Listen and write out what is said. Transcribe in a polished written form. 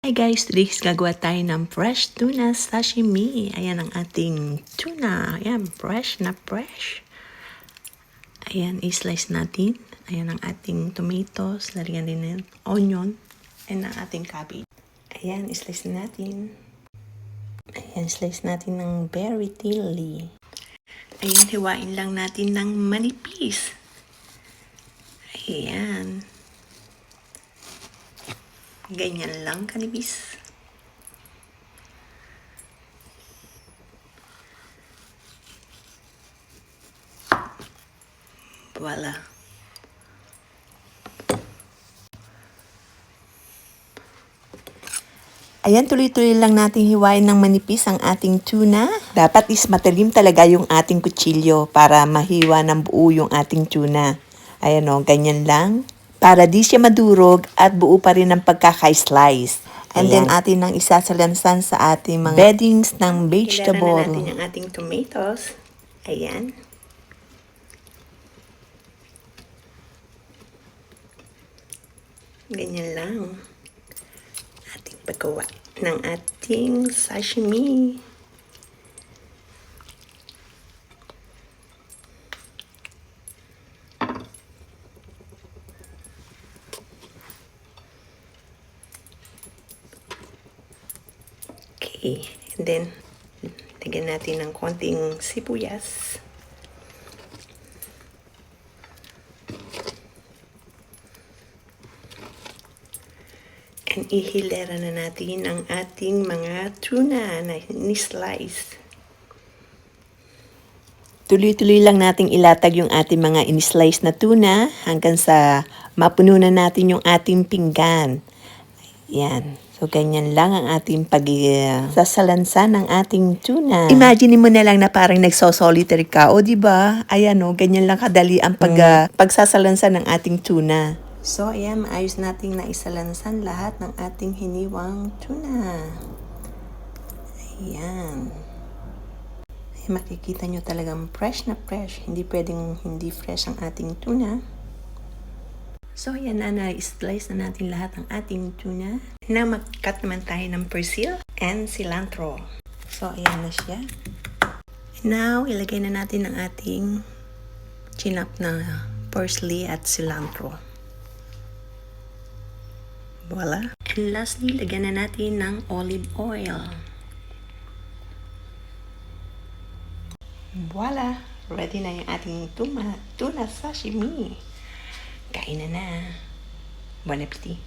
Hi guys, today gagawa tayo ng fresh tuna sashimi. Ayan ang ating tuna. Ayan, fresh na fresh. Ayan, i-slice natin. Ayan ang ating tomatoes. Lagyan din ng onion. And ang ating cabbage. Ayan, i-slice natin. Ayan, slice natin ng very thinly. Ayan, hiwain lang natin ng manipis. Ayan. Ganyan lang kanipis. Voila. Ayan, tuloy-tuloy lang natin hiwain ng manipis ang ating tuna. Dapat is matalim talaga yung ating kutsilyo para mahiwa ng buo yung ating tuna. Ayan o, ganyan lang. Para di siya madurog at buo pa rin ang pagkaka-slice. And then atin nang isasalansan sa ating mga beddings ng vegetable. Ilagay na natin yung ating tomatoes. Ayan. Ganyan lang. Ating paggawa ng ating sashimi. Okay, and then lagyan natin ng konting sibuyas. And ihilera na natin ang ating mga tuna na ni-slice. Tuloy-tuloy lang nating ilatag yung ating mga in-slice na tuna hanggang sa mapuno na natin yung ating pinggan. Yan. So, ganyan lang ang ating pagsasalansan ng ating tuna. Imagine mo na lang na parang nagsosolitary ka. O, diba? Ayan o, ganyan lang kadali ang pagsasalansan ng ating tuna. So, ayan, maayos nating naisalansan lahat ng ating hiniwang tuna. Ayan. Ay, makikita nyo talagang fresh na fresh. Hindi pwedeng hindi fresh ang ating tuna. So, ayan na, na-slice na natin lahat ng ating tuna. Na mag-cut naman tayo ng persil and cilantro. So, ayan na siya. Now, ilagay na natin ang ating chinap na parsley at cilantro. Voila. And lastly, lagyan na natin ng olive oil. Voila. Ready na yung ating tuna sashimi. Kain na na. Bon appetit.